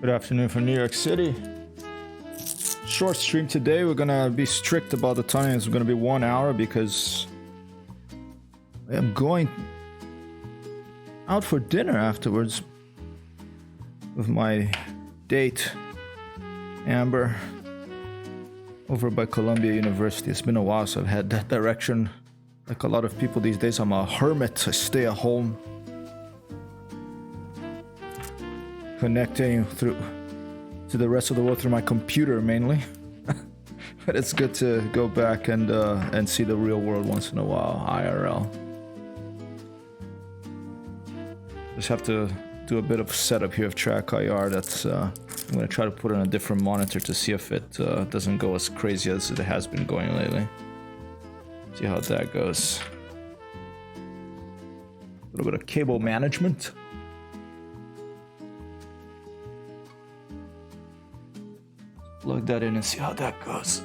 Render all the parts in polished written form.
Good afternoon from New York City. Short stream today. We're gonna be strict about the time. It's gonna be 1 hour because I am going out for dinner afterwards with my date, Amber, over by Columbia University. It's been a while, so I've had that direction. Like a lot of people these days, I'm a hermit. I stay at home, connecting through to the rest of the world through my computer mainly. But it's good to go back and see the real world once in a while, IRL. Just have to do a bit of setup here of track IR. That's I'm gonna try to put on a different monitor to see if it doesn't go as crazy as it has been going lately. See how that goes. A little bit of cable management. Plug that in and see how that goes.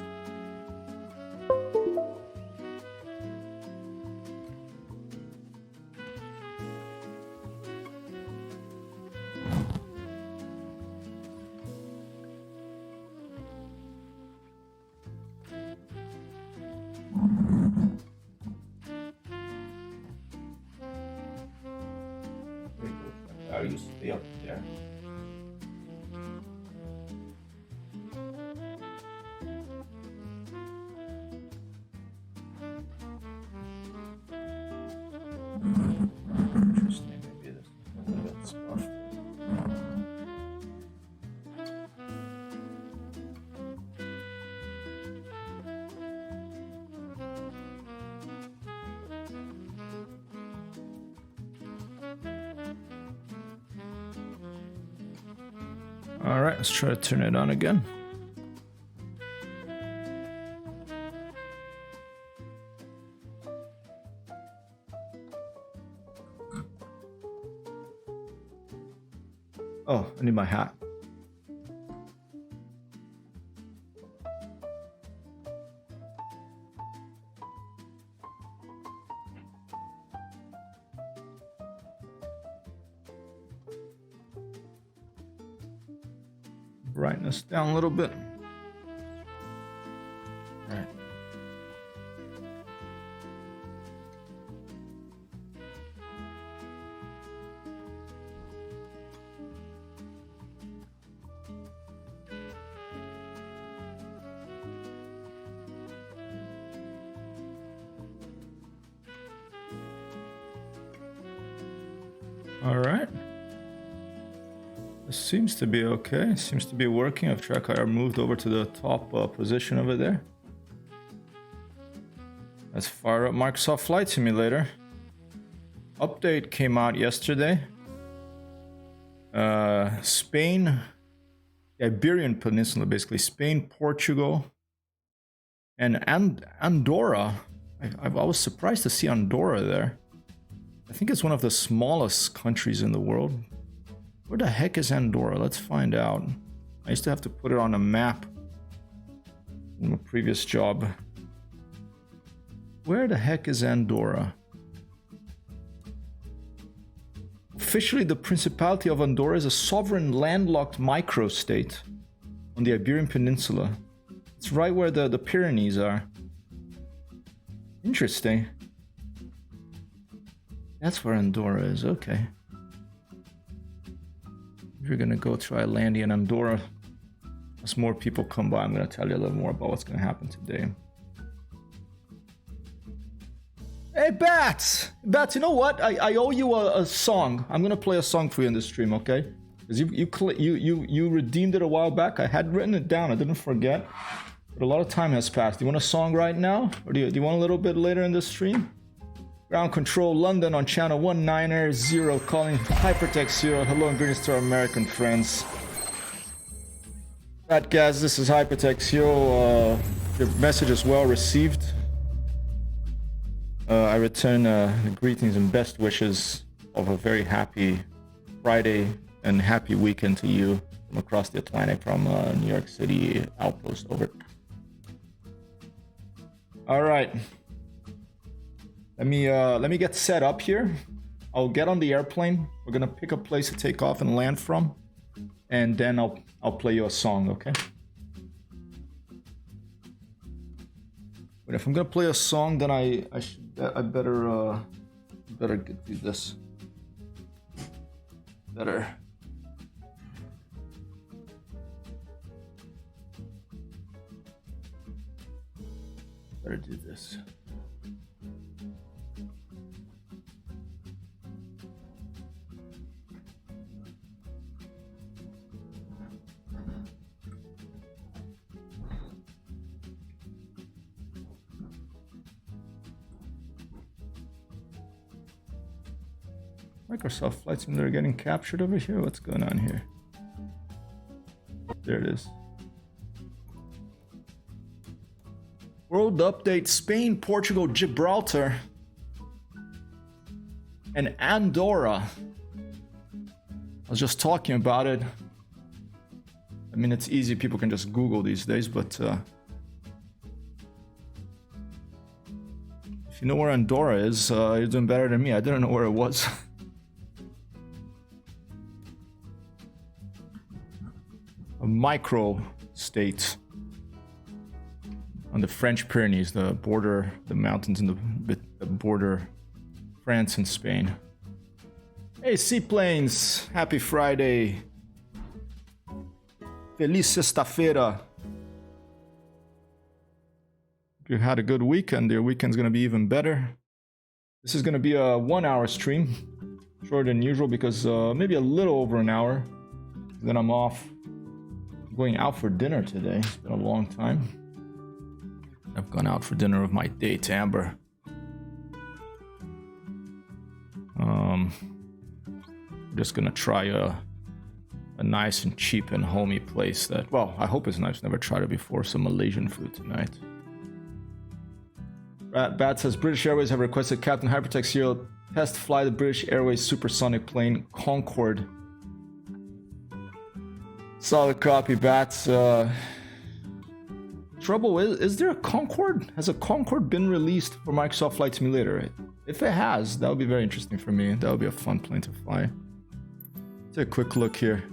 I used to be up there. Interesting, maybe there's a little bit of stuff. All right, let's try to turn it on again. Oh, I need my hat. Brightness down a little bit. All right. All right. This seems to be okay. It seems to be working. I've track IR moved over to the top position over there. Let's fire up Microsoft Flight Simulator. Update came out yesterday. Spain, the Iberian Peninsula, basically Spain, Portugal, and Andorra. I was surprised to see Andorra there. I think it's one of the smallest countries in the world. Where the heck is Andorra? Let's find out. I used to have to put it on a map in my previous job. Where the heck is Andorra? Officially, the Principality of Andorra is a sovereign landlocked microstate on the Iberian Peninsula. It's right where the Pyrenees are. Interesting. That's where Andorra is, okay. We're gonna go try landing in Andorra. As more people come by, I'm gonna tell you a little more about what's gonna happen today. Hey, Bats! Bats, you know what? I owe you a song. I'm gonna play a song for you in the stream, okay? Because you redeemed it a while back. I had written it down. I didn't forget. But a lot of time has passed. Do you want a song right now? Or do you want a little bit later in the stream? Ground Control London on channel 190, calling Hypertext 0. Hello and greetings to our American friends. Right, guys, this is Hypertext 0. Your message is well received. I return greetings and best wishes of a very happy Friday and happy weekend to you from across the Atlantic, from New York City Outpost. Over. All right. Let me get set up here. I'll get on the airplane. We're gonna pick a place to take off and land from. and then I'll play you a song, okay? But if I'm gonna play a song, then I better do this. Better do this. Microsoft Flight Simulator getting captured over here? What's going on here? There it is. World update: Spain, Portugal, Gibraltar, and Andorra. I was just talking about it. I mean, it's easy. People can just Google these days, but if you know where Andorra is, you're doing better than me. I didn't know where it was. A micro state on the French Pyrenees, the border, the mountains in the border, France and Spain. Hey, seaplanes! Happy Friday! Feliz sexta-feira! If you had a good weekend, your weekend's gonna be even better. This is gonna be a 1-hour stream, shorter than usual because maybe a little over an hour. Then I'm off. I'm going out for dinner today. It's been a long time. I've gone out for dinner with my date, Amber. I'm just gonna try a nice and cheap and homey place that, well, I hope it's nice. Never tried it before. Some Malaysian food tonight. Bat says British Airways have requested Captain Hypertext Serial test fly the British Airways supersonic plane Concorde. Solid copy, Bats. Trouble is there a Concorde? Has a Concorde been released for Microsoft Flight Simulator? If it has, that would be very interesting for me. That would be a fun plane to fly. Let's take a quick look here.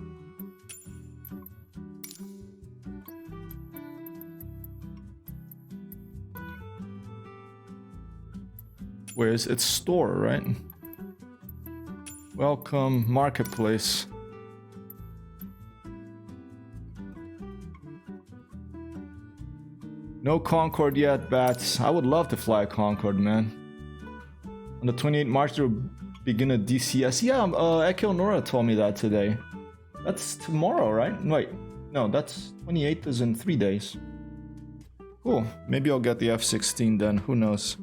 Where is its store, right? Welcome, marketplace. No Concorde yet, Bats. I would love to fly a Concorde, man. On the 28th March, there will begin a DCS. Yeah, Eke Nora told me that today. That's tomorrow, right? Wait, no, that's 28th is in 3 days. Cool. Maybe I'll get the F-16 then. Who knows?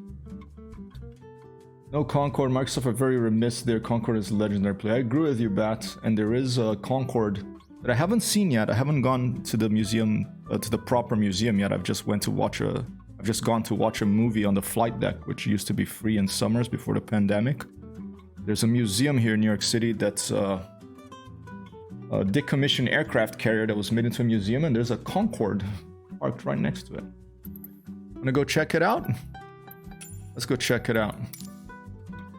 No Concorde. Microsoft are very remiss there. Concorde is a legendary play. I agree with you, Bat. And there is a Concorde that I haven't seen yet. I haven't gone to the museum, to the proper museum yet. I've just gone to watch a movie on the flight deck, which used to be free in summers before the pandemic. There's a museum here in New York City that's a decommissioned aircraft carrier that was made into a museum, and there's a Concorde parked right next to it. Wanna go check it out? Let's go check it out.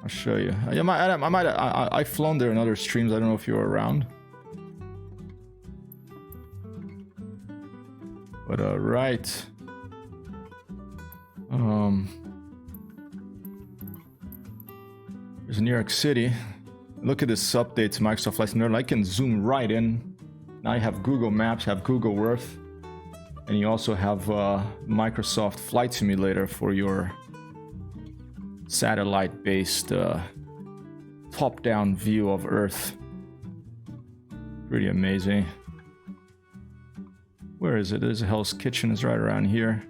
I'll show you. I've flown there in other streams. I don't know if you were around. But right. There's New York City. Look at this update to Microsoft Flight Simulator. I can zoom right in. Now you have Google Maps, have Google Earth, and you also have Microsoft Flight Simulator for your satellite-based top-down view of Earth. Pretty amazing. Where is it? There's a Hell's Kitchen is right around here.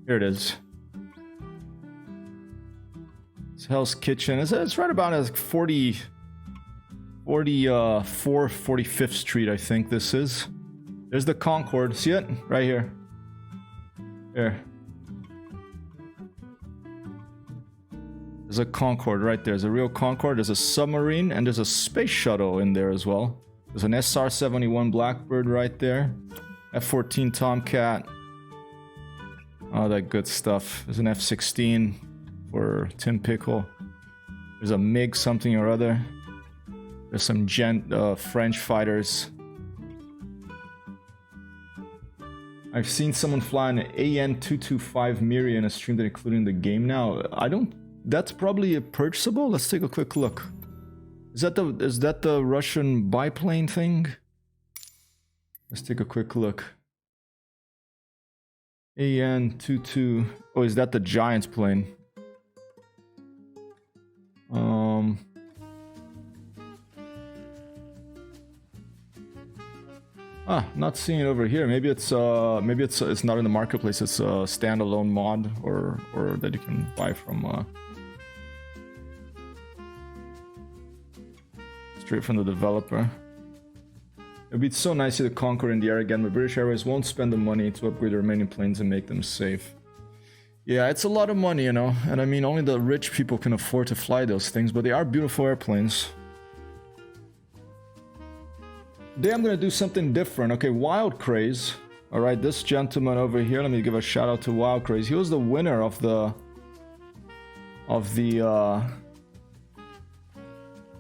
Here it is. It's Hell's Kitchen. It's right about 44th, 45th Street, I think this is. There's the Concorde. See it? Right here. There. There's a Concorde right there. There's a real Concorde. There's a submarine, and there's a space shuttle in there as well. There's an SR-71 Blackbird right there. F-14 Tomcat. All that good stuff. There's an F-16 for Tim Pickle. There's a MiG something or other. There's some French fighters. I've seen someone fly an AN-225 Miri in a stream that including the game now. I don't... That's probably a purchasable? Let's take a quick look. Is that the Russian biplane thing? Let's take a quick look. AN-22... Oh, is that the Giants plane? Not seeing it over here. Maybe it's not in the marketplace. It's a standalone mod or that you can buy from straight from the developer. It'd be so nice to see the Concorde in the air again, but British Airways won't spend the money to upgrade the remaining planes and make them safe. Yeah, it's a lot of money, you know, and I mean only the rich people can afford to fly those things, but they are beautiful airplanes. Today I'm gonna do something different. Okay, Wild Craze. Alright, this gentleman over here, let me give a shout out to Wild Craze. He was the winner of the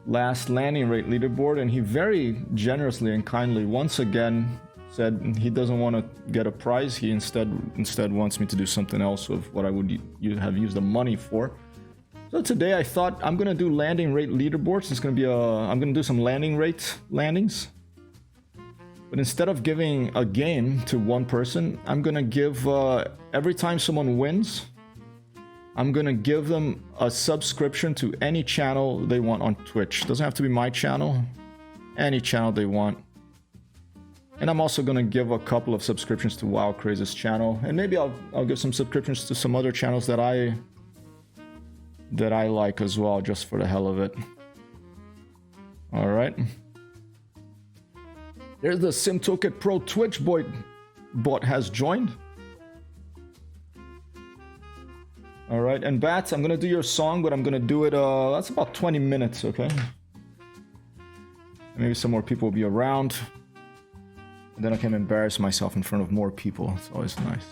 last landing rate leaderboard, and he very generously and kindly once again said he doesn't want to get a prize. He instead wants me to do something else with what I would have used the money for. So today I thought I'm gonna do landing rate leaderboards. It's gonna be I'm gonna do some landing rate landings. But instead of giving a game to one person, I'm gonna give every time someone wins, I'm gonna give them a subscription to any channel they want on Twitch. Doesn't have to be my channel, any channel they want. And I'm also gonna give a couple of subscriptions to Wild Craze's channel, and maybe I'll give some subscriptions to some other channels that I like as well, just for the hell of it. All right. There's the SimToolkit Pro Twitch bot has joined. All right, and Bats, I'm gonna do your song, but I'm gonna do it. That's about 20 minutes, okay? Maybe some more people will be around. And then I can embarrass myself in front of more people. It's always nice.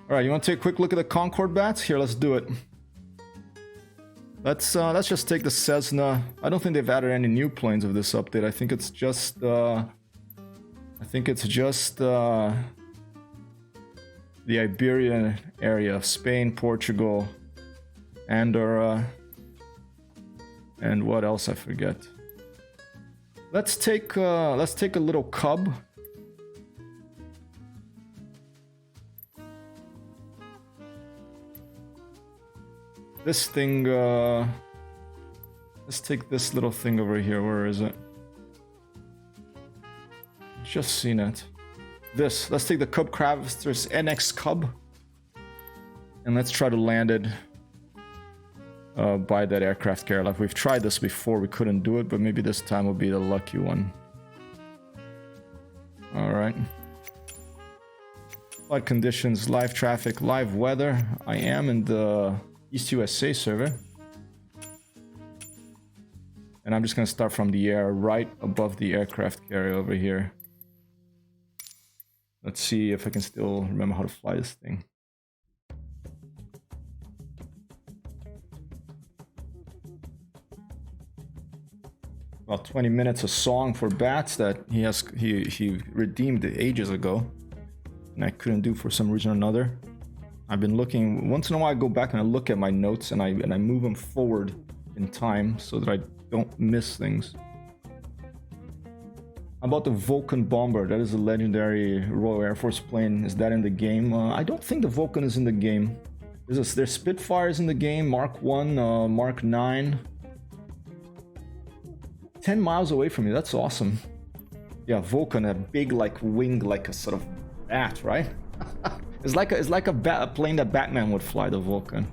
All right, you want to take a quick look at the Concorde, Bats? Here, let's do it. Let's just take the Cessna. I don't think they've added any new planes of this update. I think it's just the Iberian area of Spain, Portugal, Andorra, and what else I forget. Let's take a little Cub. This thing, let's take this little thing over here. Where is it? Just seen it. Let's take the Cub Crafters NX Cub. And let's try to land it by that aircraft carrier. Like we've tried this before, we couldn't do it, but maybe this time will be the lucky one. Alright. Flight conditions, live traffic, live weather. I am in the East USA server. And I'm just gonna start from the air right above the aircraft carrier over here. Let's see if I can still remember how to fly this thing. About 20 minutes a song for Bats that he redeemed ages ago, and I couldn't do for some reason or another. I've been looking once in a while. I go back and I look at my notes and I move them forward in time so that I don't miss things. About the Vulcan bomber, that is a legendary Royal Air Force plane. Is that in the game? I don't think the Vulcan is in the game. There's Spitfires in the game, Mark 1, Mark 9. 10 miles away from me, that's awesome. Yeah, Vulcan, a big like wing, like a sort of bat, right? It's like a plane that Batman would fly, the Vulcan.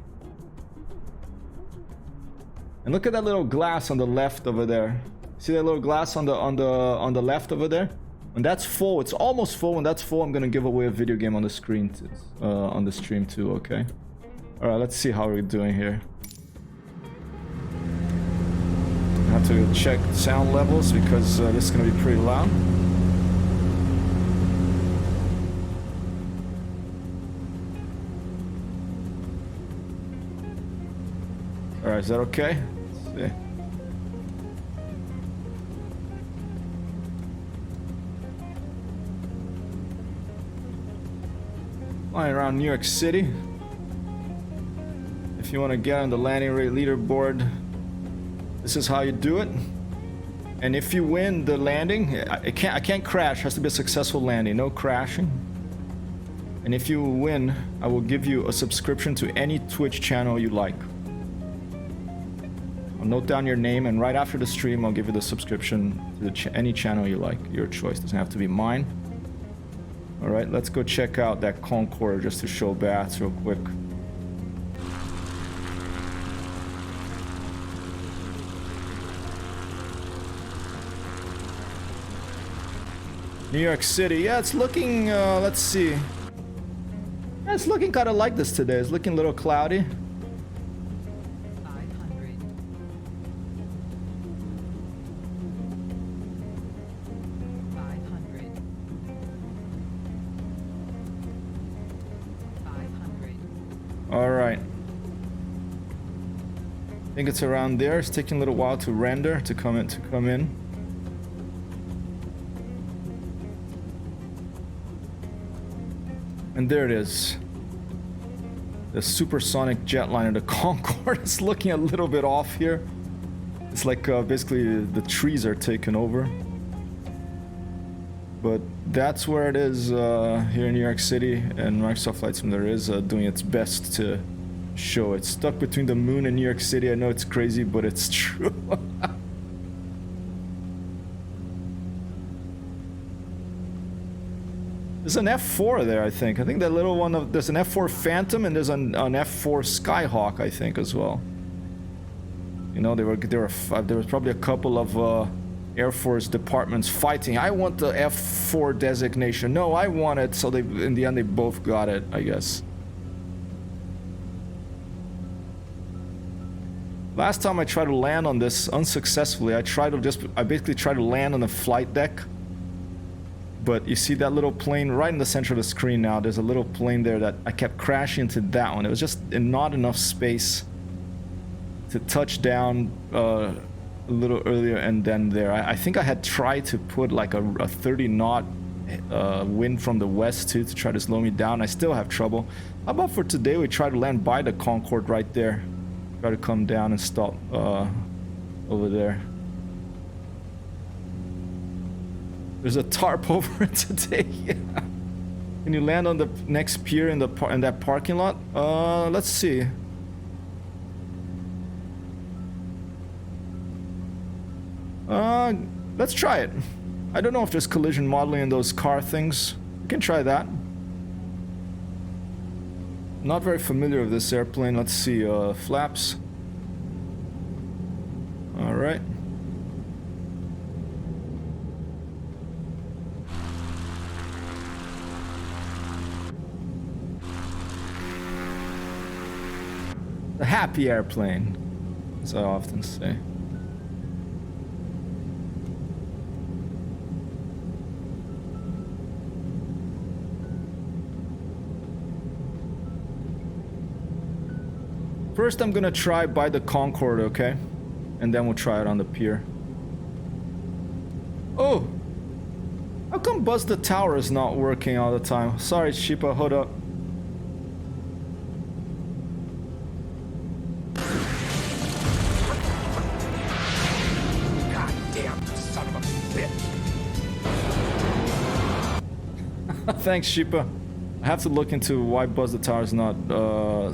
And look at that little glass on the left over there. See that little glass on the left over there? When that's full, it's almost full. When that's full, I'm gonna give away a video game on the screen, on the stream too. Okay. All right, let's see how we're doing here. I have to check sound levels because this is gonna be pretty loud. Alright, is that okay? Let's see. Flying around New York City. If you want to get on the landing rate leaderboard, this is how you do it. And if you win the landing, I can't crash. It has to be a successful landing, no crashing. And if you win, I will give you a subscription to any Twitch channel you like. I'll note down your name, and right after the stream, I'll give you the subscription to any channel you like. Your choice, doesn't have to be mine. All right, let's go check out that Concorde just to show bats real quick. New York City, yeah, it's looking, let's see. Yeah, it's looking kind of like this today. It's looking a little cloudy. 500. 500. 500. All right. I think it's around there. It's taking a little while to render, to come in. And there it is. The supersonic jetliner, the Concorde, is looking a little bit off here. It's like basically the trees are taken over. But that's where it is here in New York City, and Microsoft Flight Simulator is doing its best to show it. Stuck between the moon and New York City. I know it's crazy, but it's true. There's an F4 there, I think. I think that little one, there's an F4 Phantom and there's an F4 Skyhawk, I think, as well. You know, there was probably a couple of Air Force departments fighting. I want the F4 designation. No, I want it. So in the end, they both got it, I guess. Last time I tried to land on this unsuccessfully. I basically tried to land on the flight deck. But you see that little plane right in the center of the screen now. There's a little plane there that I kept crashing into that one. It was just not enough space to touch down a little earlier and then there. I think I had tried to put like a 30 knot wind from the west too to try to slow me down. I still have trouble. How about for today we try to land by the Concorde right there. Try to come down and stop over there. There's a tarp over it today. Yeah. Can you land on the next pier in that parking lot? Let's see. Let's try it. I don't know if there's collision modeling in those car things. We can try that. Not very familiar with this airplane. Let's see. Flaps. All right. The happy airplane, as I often say. First, I'm gonna try by the Concorde, okay? And then we'll try it on the pier. Oh! How come Buzz the Tower is not working all the time? Sorry, Sheepa, hold up. Thanks, Sheepa. I have to look into why Buzz the Tower is not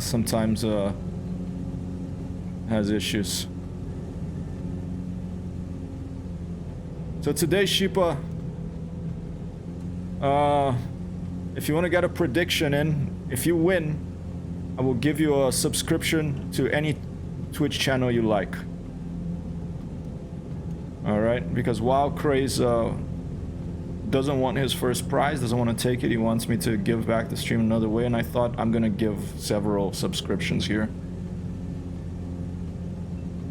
sometimes has issues. So today, Sheepa, if you want to get a prediction in, if you win, I will give you a subscription to any Twitch channel you like. Alright, because Wild Craze doesn't want his first prize, doesn't want to take it. He wants me to give back the stream another way, and I thought I'm gonna give several subscriptions here.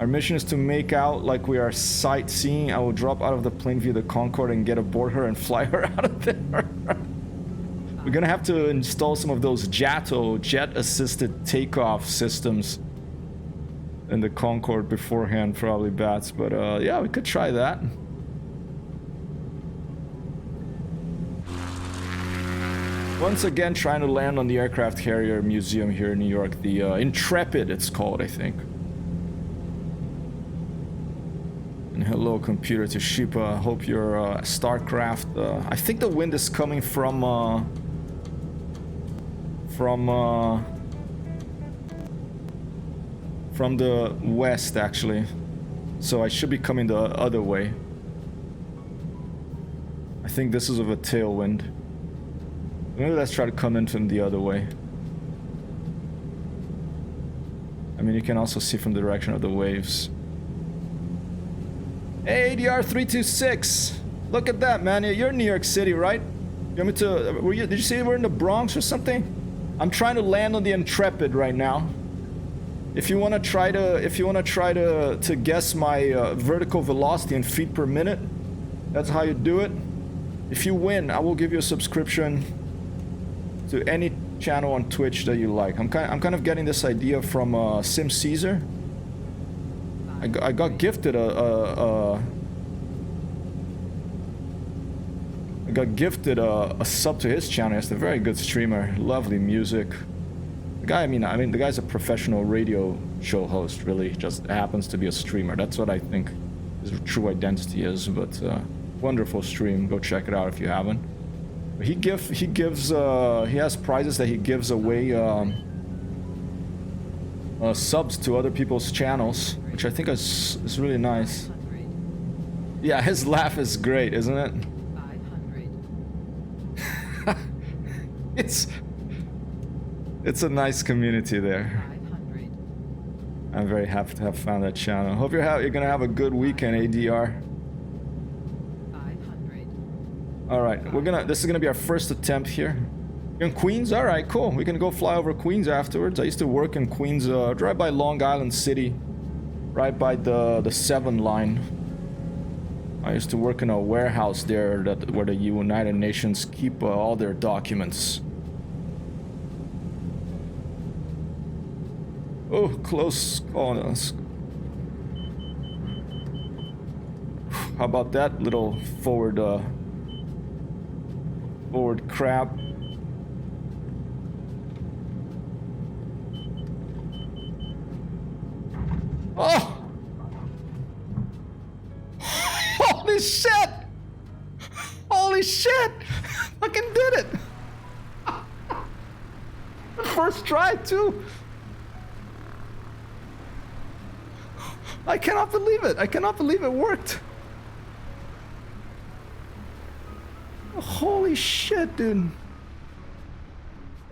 Our mission is to make out like we are sightseeing. I will drop out of the plane via the Concorde and get aboard her and fly her out of there. We're gonna have to install some of those JATO, jet-assisted takeoff systems. And the Concorde beforehand probably bats, but yeah, we could try that. Once again, trying to land on the aircraft carrier museum here in New York. The Intrepid, it's called, I think. And hello, computer Toshiba. Hope your StarCraft. I think the wind is coming from the west, actually. So I should be coming the other way. I think this is of a tailwind. Maybe let's try to come in from the other way. I mean, you can also see from the direction of the waves. Hey, ADR 326. Look at that, man. You're in New York City, right? You want me to? Did you say we're in the Bronx or something? I'm trying to land on the Intrepid right now. If you want to try to guess my vertical velocity in feet per minute, that's how you do it. If you win, I will give you a subscription to any channel on Twitch that you like. I'm kind of getting this idea from Sim Caesar. I got gifted a sub to his channel. He's a very good streamer, lovely music. The guy, I mean, the guy's a professional radio show host. Really, just happens to be a streamer. That's what I think his true identity is. But wonderful stream. Go check it out if you haven't. He has prizes that he gives away subs to other people's channels, which I think is really nice. Yeah, his laugh is great, isn't it? 500. It's a nice community there. 500. I'm very happy to have found that channel. Hope you're gonna have a good weekend, ADR. All right, this is gonna be our first attempt here. You're in Queens? All right, cool. We can go fly over Queens afterwards. I used to work in Queens, right by Long Island City, right by the 7 line. I used to work in a warehouse there where the United Nations keep all their documents. Oh, close call. How about that little forward crab? Oh! Holy shit! Holy shit! Fucking did it! First try too. I cannot believe it. I cannot believe it worked. Holy shit, dude.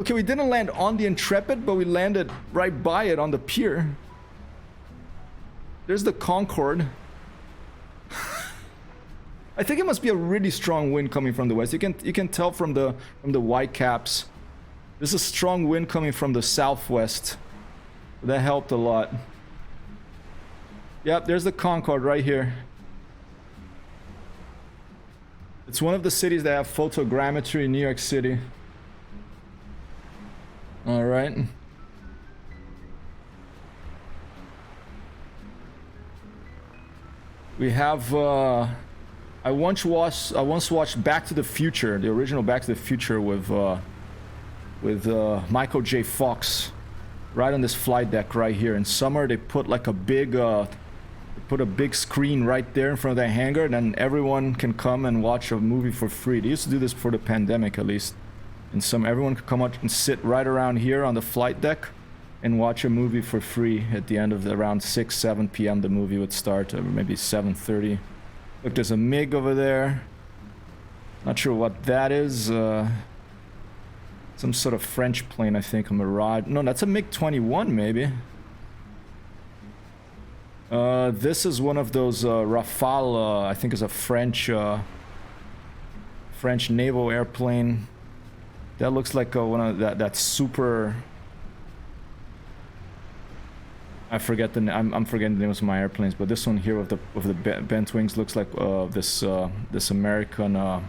Okay, we didn't land on the Intrepid, but we landed right by it on the pier. There's the Concorde. I think it must be a really strong wind coming from the west. You can tell from the white caps. There's a strong wind coming from the southwest. That helped a lot. Yep, there's the Concorde right here. It's one of the cities that have photogrammetry in New York City. All right. We have I once watched Back to the Future, the original Back to the Future with Michael J. Fox, right on this flight deck right here. In summer, they put like a big screen right there in front of the hangar, and then everyone can come and watch a movie for free. They used to do this before the pandemic, at least. And everyone could come out and sit right around here on the flight deck and watch a movie for free. At the end of around 6-7 p.m. the movie would start, or maybe 7:30. Look, there's a MiG over there. Not sure what that is. Some sort of French plane, I think, a Mirage. No, that's a MiG-21 maybe. This is one of those Rafale, I think is a French naval airplane. That looks like one of that super. I forget the I'm forgetting the names of my airplanes, but this one here with the bent wings looks like this American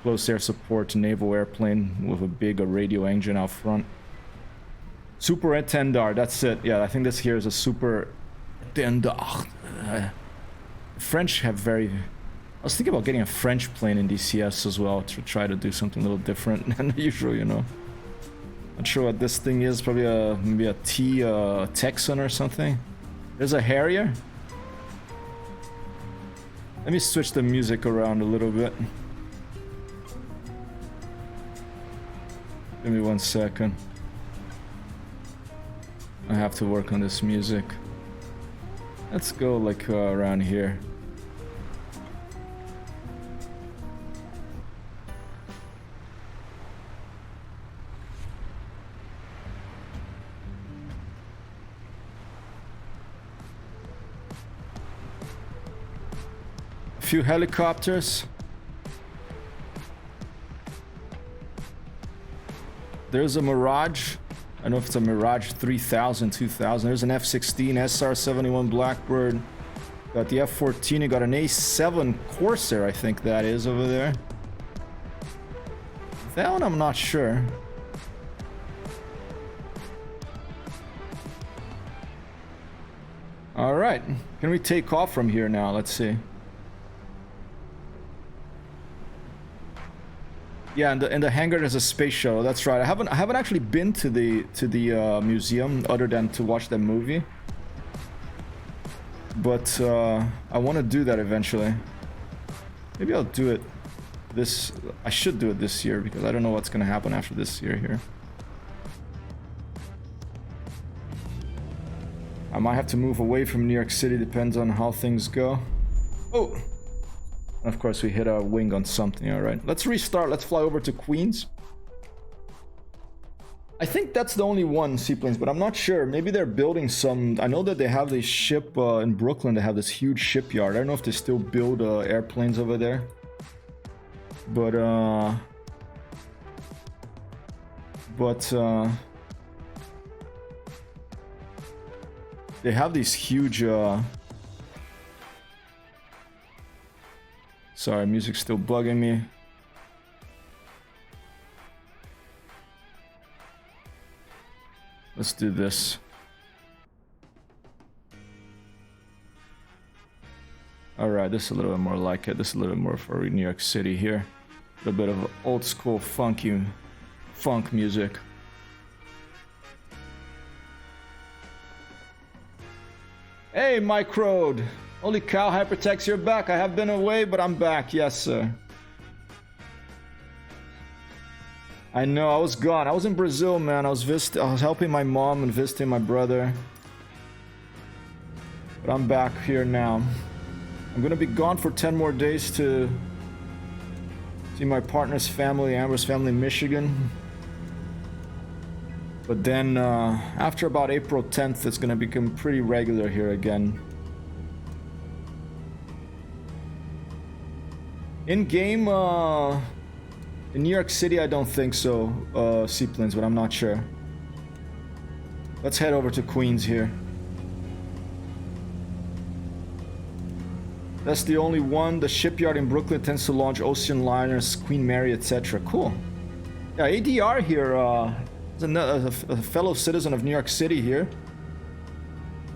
close air support naval airplane with a big radio engine out front. Super Etendard, that's it. Yeah, I think this here is a Super Den Dag. French have very... I was thinking about getting a French plane in DCS as well to try to do something a little different than usual, you know. Not sure what this thing is. Probably maybe a T Texan or something. There's a Harrier. Let me switch the music around a little bit. Give me 1 second. I have to work on this music. Let's go like around here. A few helicopters. There's a Mirage. I don't know if it's a Mirage 3000, 2000. There's an F-16, SR-71 Blackbird. Got the F-14. You got an A-7 Corsair, I think that is over there. That one I'm not sure. All right. Can we take off from here now? Let's see. Yeah, in the hangar there's a space shuttle. That's right. I haven't actually been to the museum other than to watch that movie. But I want to do that eventually. Maybe I'll do it this. I should do it this year because I don't know what's gonna happen after this year here. I might have to move away from New York City. Depends on how things go. Oh. Of course, we hit our wing on something. All right, let's restart. Let's fly over to Queens. I think that's the only one seaplanes, but I'm not sure. Maybe they're building some. I know that they have this ship in Brooklyn. They have this huge shipyard. I don't know if they still build airplanes over there. But they have these huge. Sorry, music's still bugging me. Let's do this. Alright, this is a little bit more like it. This is a little bit more for New York City here. A little bit of old school funky funk music. Hey, Mike Road! Holy cow, Hypertext, you're back. I have been away, but I'm back. Yes, sir. I know, I was gone. I was in Brazil, man. I was helping my mom and visiting my brother. But I'm back here now. I'm gonna be gone for 10 more days to see my partner's family, Amber's family in Michigan. But then, after about April 10th, it's gonna become pretty regular here again. In-game, in New York City, I don't think so, seaplanes, but I'm not sure. Let's head over to Queens here. That's the only one. The shipyard in Brooklyn tends to launch ocean liners, Queen Mary, etc. Cool. Yeah, ADR here, is a fellow citizen of New York City here.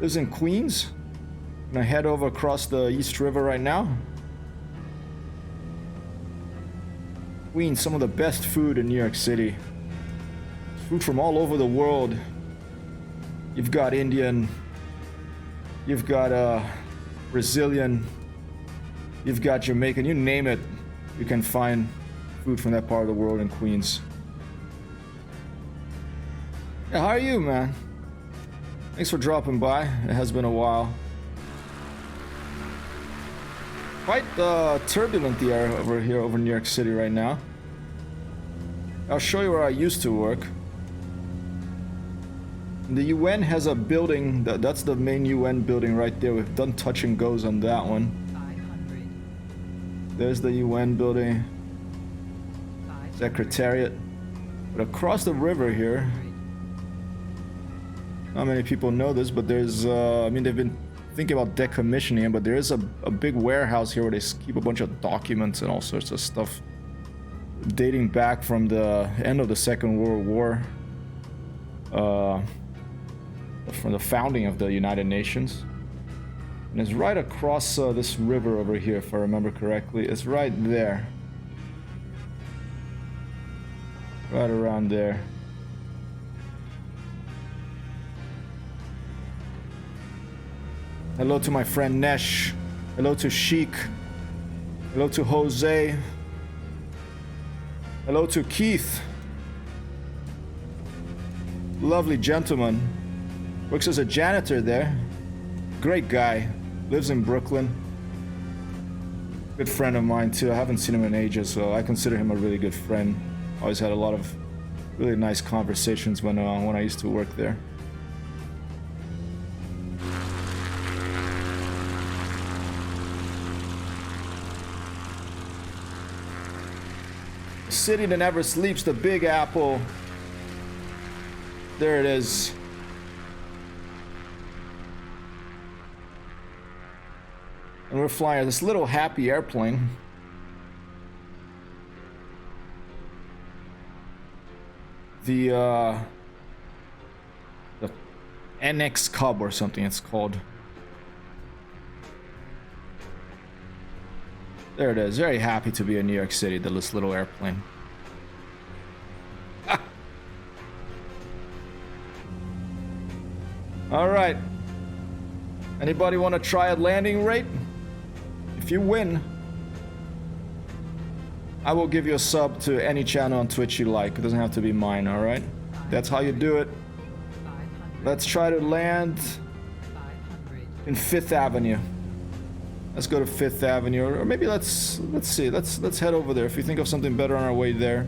Lives in Queens. I'm gonna head over across the East River right now. Queens, some of the best food in New York City. Food from all over the world. You've got Indian, you've got Brazilian, you've got Jamaican, you name it, you can find food from that part of the world in Queens. Yeah, how are you, man? Thanks for dropping by. It has been a while. Quite turbulent the air over here over New York City right now. I'll show you where I used to work. The UN has a building, that's the main UN building right there. We've done touch and goes on that one. 500. There's the UN building. Secretariat. But across the river here, not many people know this, but there's, I mean, they've been thinking about decommissioning it, but there is a big warehouse here where they keep a bunch of documents and all sorts of stuff dating back from the end of the Second World War, from the founding of the United Nations. And it's right across this river over here, if I remember correctly. It's right there. Right around there. Hello to my friend Nesh. Hello to Sheik. Hello to Jose. Hello to Keith. Lovely gentleman. Works as a janitor there. Great guy. Lives in Brooklyn. Good friend of mine too. I haven't seen him in ages, so I consider him a really good friend. Always had a lot of really nice conversations when I used to work there. The city that never sleeps, the Big Apple. There it is. And we're flying this little happy airplane. The NX Cub or something it's called. There it is. Very happy to be in New York City, this little airplane. Ah. All right. Anybody want to try a landing rate? If you win, I will give you a sub to any channel on Twitch you like. It doesn't have to be mine, all right? That's how you do it. Let's try to land in 5th Avenue. Let's go to 5th Avenue, or maybe let's see. Let's head over there. If you think of something better on our way there,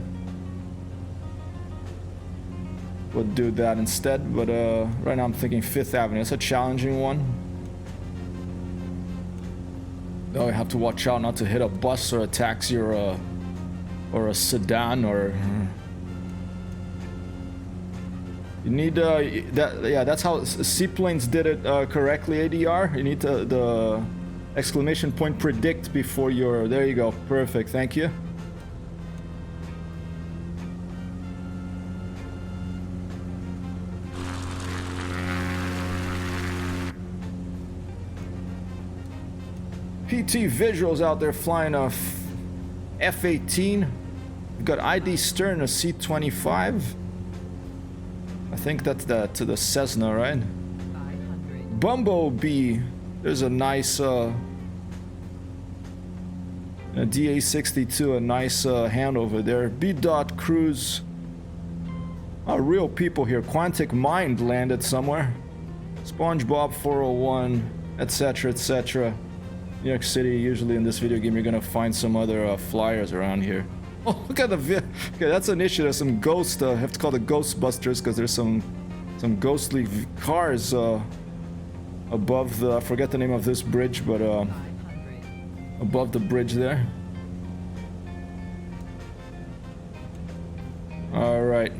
we'll do that instead. But right now I'm thinking 5th Avenue. It's a challenging one. Oh, you have to watch out not to hit a bus or a taxi or a sedan or. You need yeah, that's how seaplanes did it correctly. ADR. You need the exclamation point predict before your. There you go. Perfect. Thank you. PT Visuals out there flying a F-18. We've got ID Stern, a C-25. I think that's to the Cessna, right? Bumblebee. There's a nice a DA-62, a nice hand over there. B-Dot Cruise. Oh, real people here. Quantic Mind landed somewhere. SpongeBob 401, etc., etc. New York City, usually in this video game, you're gonna find some other flyers around here. Oh, look at the okay, that's an issue. There's some ghost. Have to call the Ghostbusters because there's some ghostly cars above the. I forget the name of this bridge, but above the bridge there. All right.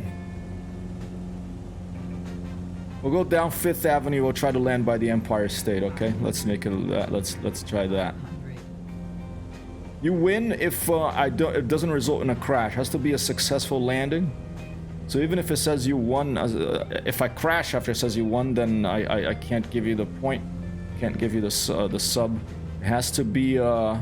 We'll go down 5th Avenue. We'll try to land by the Empire State. Okay, let's make it. Let's try that. You win if it doesn't result in a crash. It has to be a successful landing. So even if it says you won, if I crash after it says you won, then I can't give you the point. Can't give you the sub. It has to be. I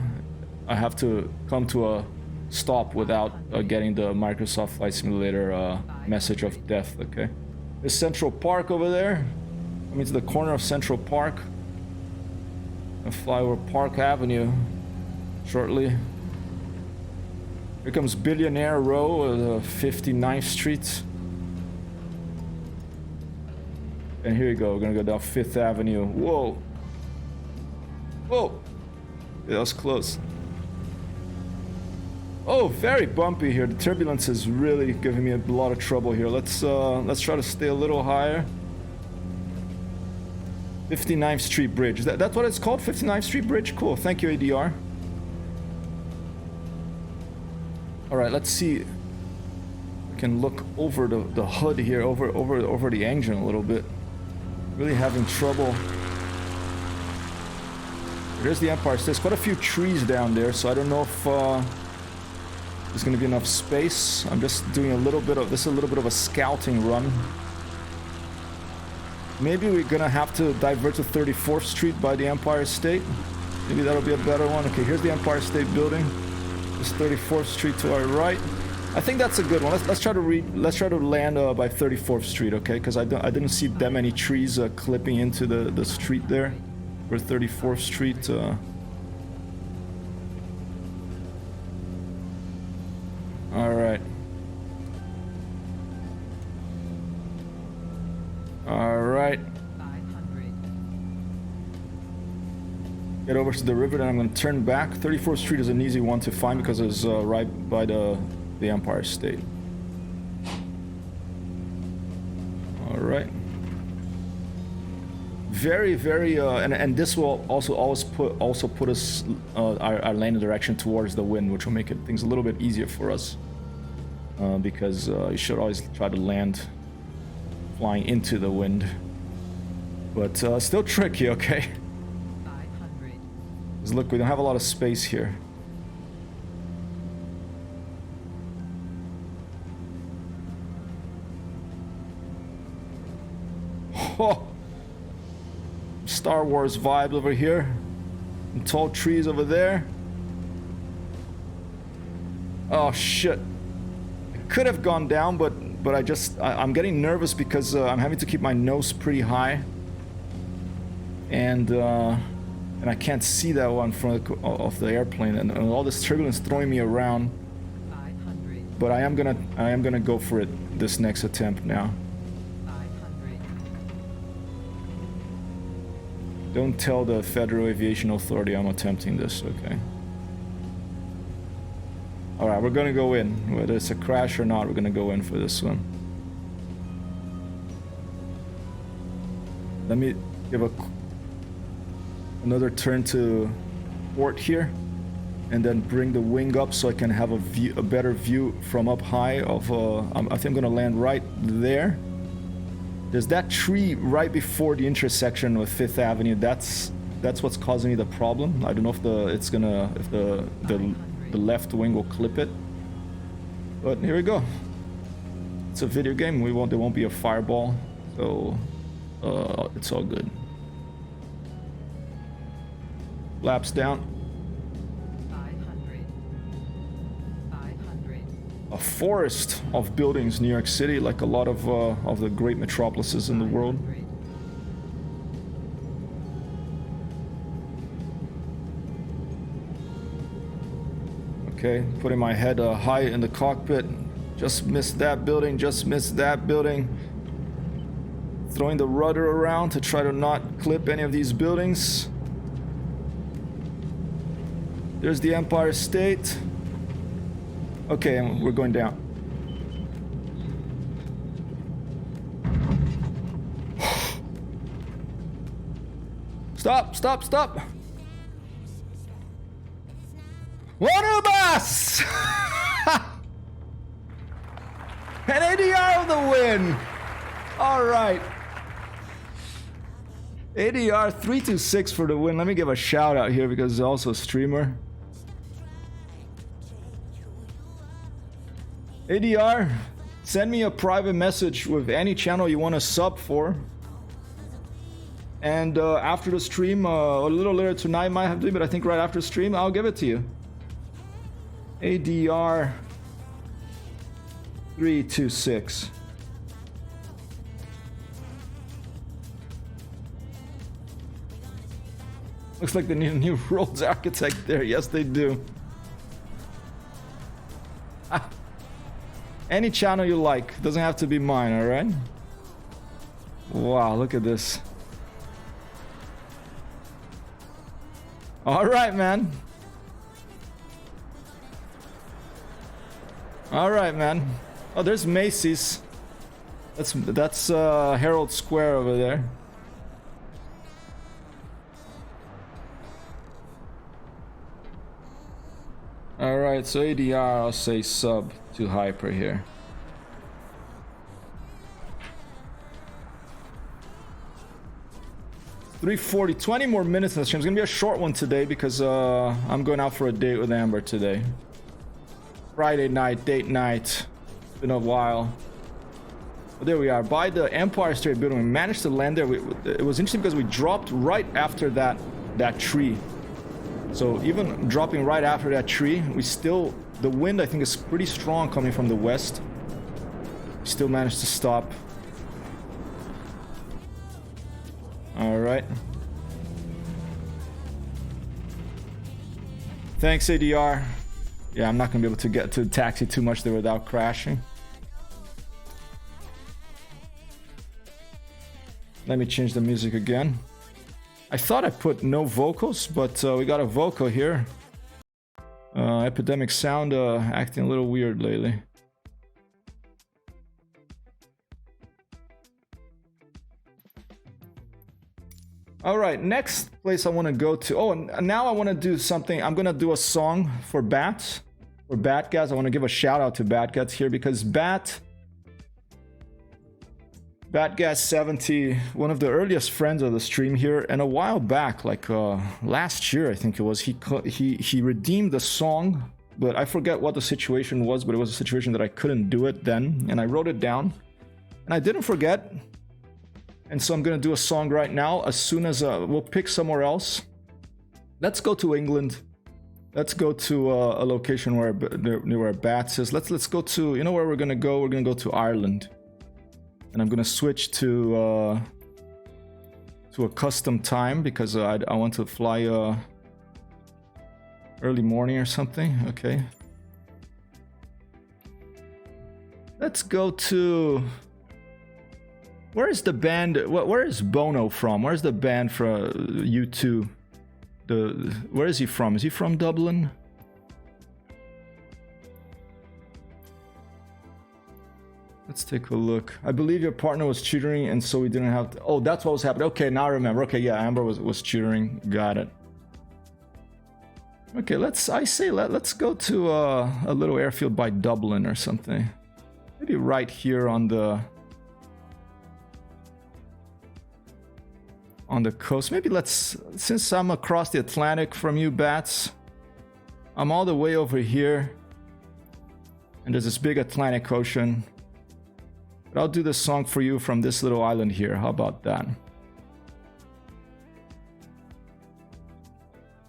have to come to a stop without getting the Microsoft Flight Simulator message of death. Okay. There's Central Park over there. I mean, to the corner of Central Park. And fly over Park Avenue shortly. Here comes Billionaire Row, 59th Street. And here you go. We're gonna go down 5th Avenue. Whoa. Whoa. Yeah, that was close. Oh, very bumpy here. The turbulence is really giving me a lot of trouble here. Let's try to stay a little higher. 59th Street Bridge. That's what it's called? 59th Street Bridge? Cool. Thank you, ADR. Alright, let's see. We can look over the hood here, over the engine a little bit. Really having trouble. There's the Empire State. There's quite a few trees down there, so I don't know if there's going to be enough space. I'm just doing a little bit of a scouting run. Maybe we're gonna have to divert to 34th Street by the Empire State. Maybe that'll be a better one. Okay, here's the Empire State Building. There's 34th Street to our right. I think that's a good one. Let's try to land by 34th Street, okay? Because I didn't see that many trees clipping into the street there for 34th Street. All right. All right. Get over to the river, then I'm going to turn back. 34th Street is an easy one to find because it's right by the Empire State. All right. Very, very, and this will also put us our landing direction towards the wind, which will make things a little bit easier for us. Because you should always try to land flying into the wind, but still tricky. Okay. 'Cause look, we don't have a lot of space here. Oh, Star Wars vibes over here, and tall trees over there. Oh shit! It could have gone down, but I'm getting nervous because I'm having to keep my nose pretty high, and I can't see that one from of the airplane, and all this turbulence throwing me around. But I am gonna go for it this next attempt now. Don't tell the Federal Aviation Authority I'm attempting this, okay? Alright, we're gonna go in. Whether it's a crash or not, we're gonna go in for this one. Let me give another turn to port here, and then bring the wing up so I can have a better view from up high of, I think I'm gonna land right there. There's that tree right before the intersection with 5th Avenue. That's what's causing me the problem. I don't know if the left wing will clip it. But here we go. It's a video game. There won't be a fireball, so it's all good. Flaps down. 500. A forest of buildings, New York City, like a lot of the great metropolises in the world. Okay, putting my head high in the cockpit. Just missed that building, just missed that building. Throwing the rudder around to try to not clip any of these buildings. There's the Empire State. Okay, and we're going down. Stop, stop, stop! Water bus! An ADR of the win! Alright. ADR 326 for the win. Let me give a shout out here because he's also a streamer. ADR, send me a private message with any channel you want to sub for. And after the stream, a little later tonight might have to be, but I think right after the stream, I'll give it to you. ADR 326. Looks like they need a new roads architect there. Yes, they do. Any channel you like. Doesn't have to be mine, alright? Wow, look at this. Alright, man. Alright, man. Oh, there's Macy's. That's Herald Square over there. Alright, so ADR, I'll say sub to hyper here. $3:40, 20 more minutes in the stream. It's gonna be a short one today because I'm going out for a date with Amber today. Friday night, date night. Been a while. There we are, by the Empire State Building. We managed to land there. It was interesting because we dropped right after that tree. So even dropping right after that tree, we still... The wind, I think, is pretty strong coming from the west. We still managed to stop. Alright. Thanks, ADR. Yeah, I'm not going to be able to get to the taxi too much there without crashing. Let me change the music again. I thought I put no vocals, but we got a vocal here. Epidemic Sound acting a little weird lately. Alright, next place I want to go to... Oh, and now I want to do something. I'm going to do a song for Bats. For Batgaz. I want to give a shout out to Batgaz here because Batgaz70, one of the earliest friends of the stream here, and a while back, like last year I think it was, he redeemed the song, but I forget what the situation was, but it was a situation that I couldn't do it then, and I wrote it down, and I didn't forget, and so I'm gonna do a song right now. As soon as we'll pick somewhere else. Let's go to England. Let's go to a location where Bats is. Let's go to, you know where we're gonna go? We're gonna go to Ireland. And I'm gonna switch to a custom time because I want to fly early morning or something. Okay. Let's go to... Where is the band? Where is Bono from? Where's the band for U2? Where is he from? Is he from Dublin? Let's take a look. I believe your partner was tutoring and so we didn't have to... Oh, that's what was happening. Okay, now I remember. Okay, yeah, Amber was tutoring. Got it. Okay, let's go to a little airfield by Dublin or something. Maybe right here on the coast. Maybe since I'm across the Atlantic from you, Bats, I'm all the way over here. And there's this big Atlantic Ocean. But I'll do this song for you from this little island here. How about that?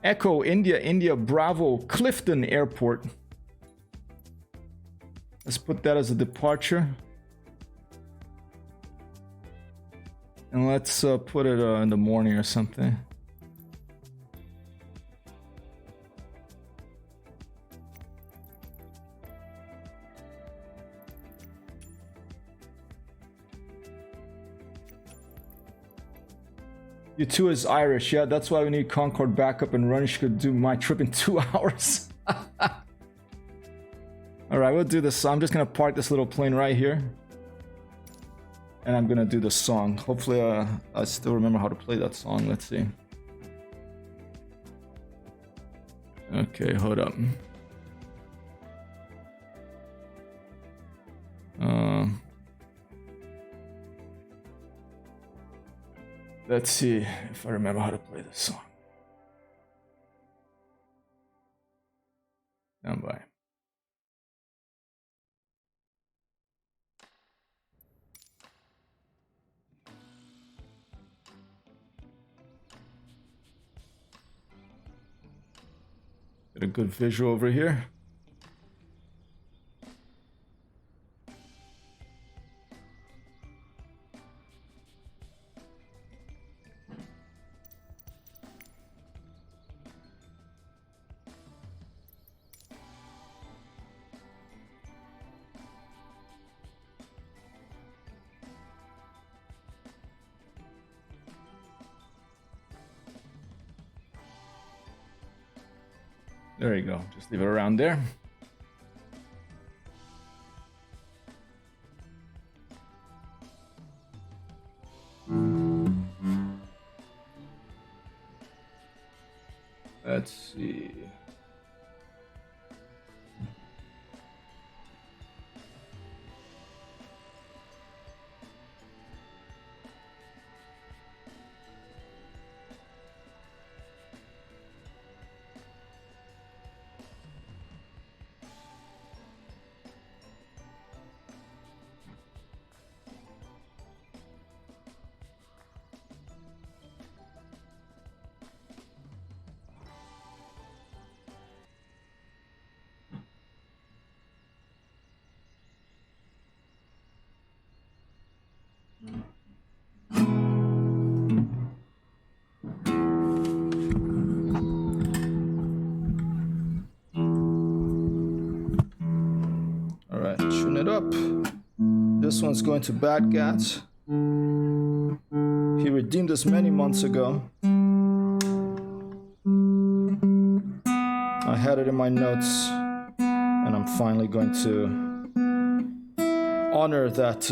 Echo, India, Bravo, Clifton Airport. Let's put that as a departure. And let's put it in the morning or something. U2 is Irish, yeah, that's why we need Concorde backup and Runish could do my trip in 2 hours. Alright, we'll do this. I'm just gonna park this little plane right here. And I'm gonna do the song. Hopefully I still remember how to play that song. Let's see. Okay, hold up. Let's see if I remember how to play this song. Stand by. Get a good visual over here. There you go. Just leave it around there. Let's see. All right, tune it up. This one's going to Bad Gats. He redeemed us many months ago. I had it in my notes, and I'm finally going to honor that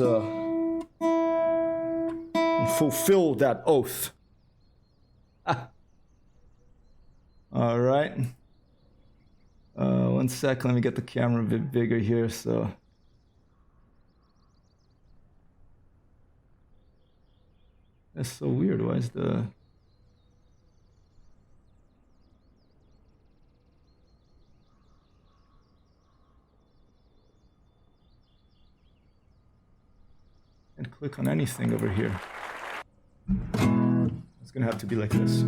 and fulfill that oath. All right. 1 sec, let me get the camera a bit bigger here. So, that's so weird. Why is the and click on anything over here? It's gonna have to be like this.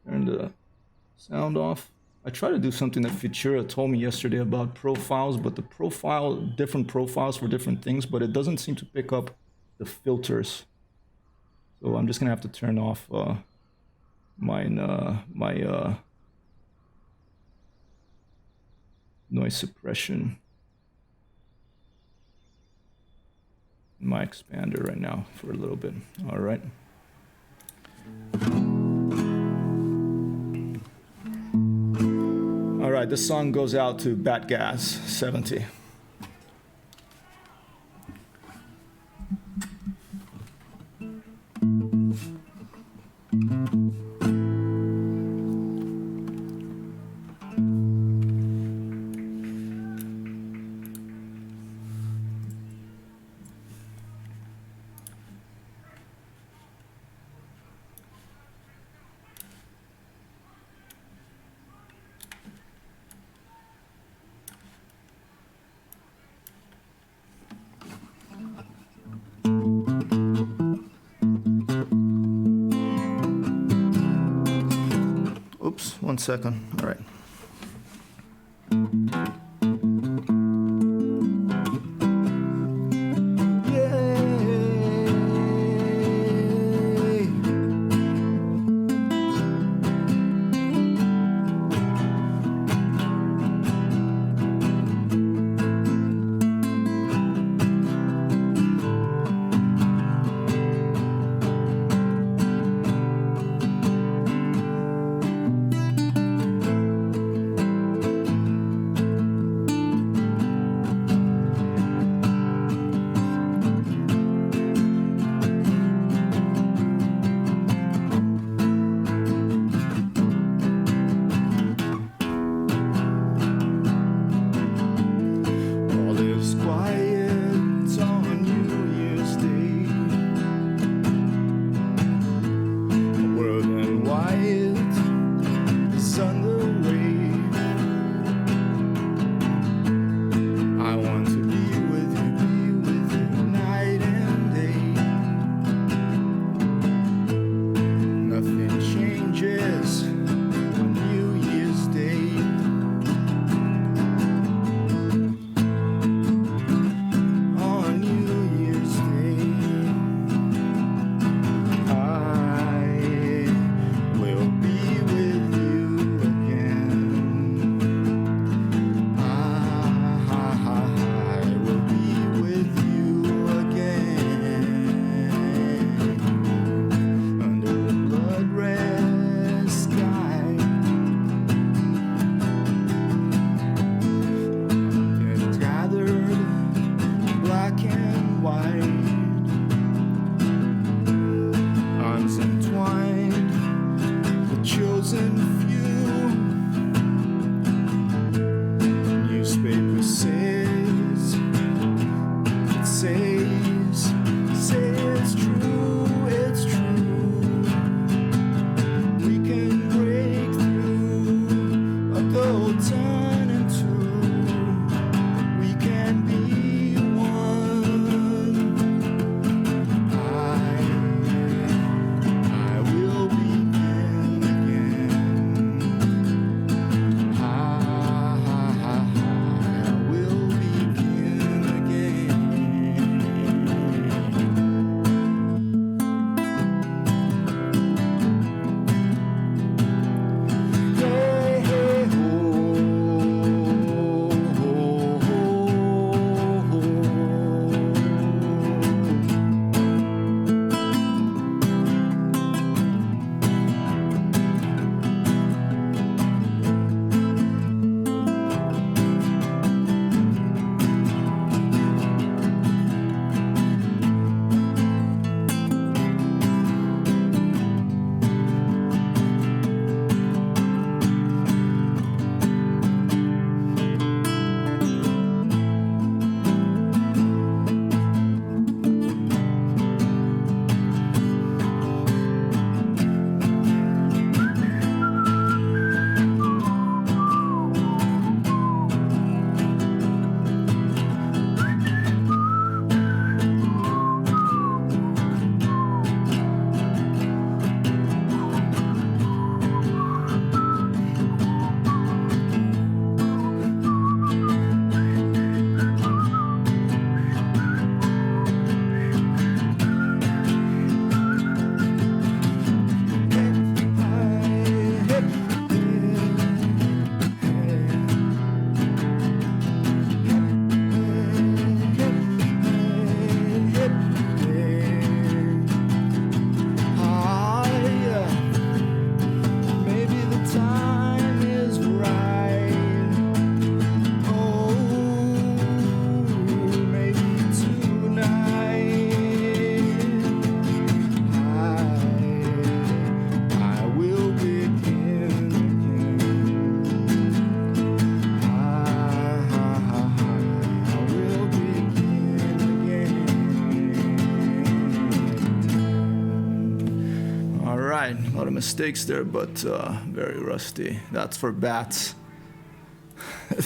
Turn the sound off. I tried to do something that Futura told me yesterday about profiles, but the different profiles for different things, but it doesn't seem to pick up the filters. So I'm just gonna have to turn off my noise suppression, my expander right now for a little bit. All right. All right, this song goes out to Bat Gas 70. Oops, 1 second. All right. mistakes there, but very rusty. That's for bats.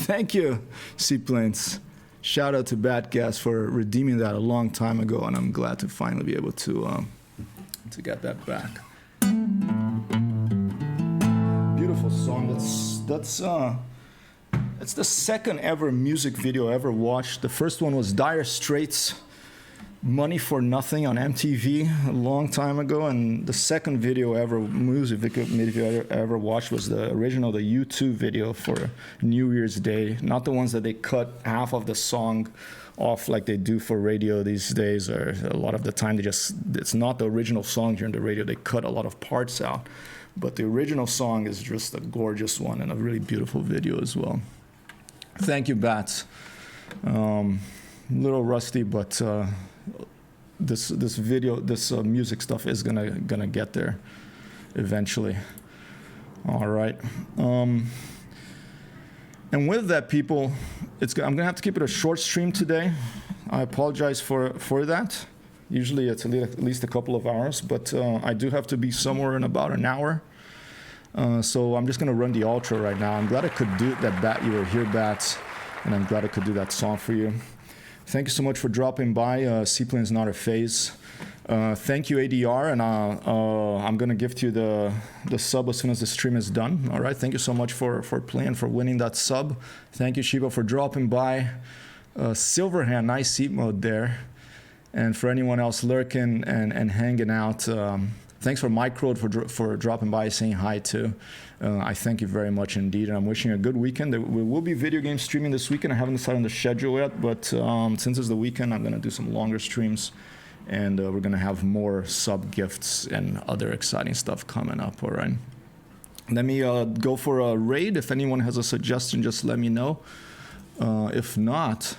Thank you, Seaplanes. Shout out to Batgas for redeeming that a long time ago, and I'm glad to finally be able to get that back. Beautiful song. It's the second ever music video I ever watched. The first one was Dire Straits' Money for Nothing on MTV a long time ago, and the second music video I ever watched was the U2 video for New Year's Day. Not the ones that they cut half of the song off like they do for radio these days, or a lot of the time it's not the original song during the radio, they cut a lot of parts out. But the original song is just a gorgeous one and a really beautiful video as well. Thank you, Bats. A little rusty, but this music stuff is gonna get there eventually. All right. And with that, people, I'm gonna have to keep it a short stream today. I apologize for that. Usually it's at least a couple of hours, but I do have to be somewhere in about an hour. So I'm just gonna run the outro right now. I'm glad I could do that. You were here, Bats, and I'm glad I could do that song for you. Thank you so much for dropping by. Seaplane's not a phase. Thank you, ADR, and I'm gonna gift you the sub as soon as the stream is done. All right. Thank you so much for playing, for winning that sub. Thank you, Shiba, for dropping by. Silverhand, nice seat mode there. And for anyone else lurking and hanging out, thanks for Micro for dropping by, saying hi too. I thank you very much indeed, and I'm wishing you a good weekend. We will be video game streaming this weekend. I haven't decided on the schedule yet, but since it's the weekend, I'm going to do some longer streams, and we're going to have more sub gifts and other exciting stuff coming up, all right? Let me go for a raid. If anyone has a suggestion, just let me know. If not,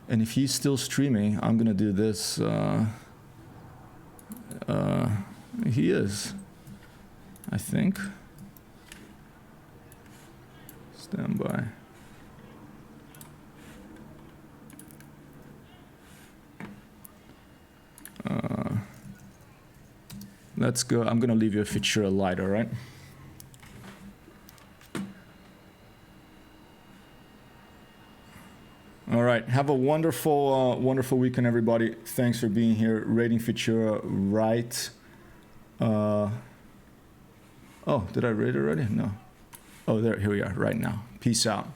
and if he's still streaming, I'm going to do this. He is, I think. Stand by. Let's go. I'm gonna leave you a feature light, all right? All right. Have a wonderful, wonderful weekend, everybody. Thanks for being here. Rating Futura right. Oh, did I rate already? No. Oh, here we are right now. Peace out.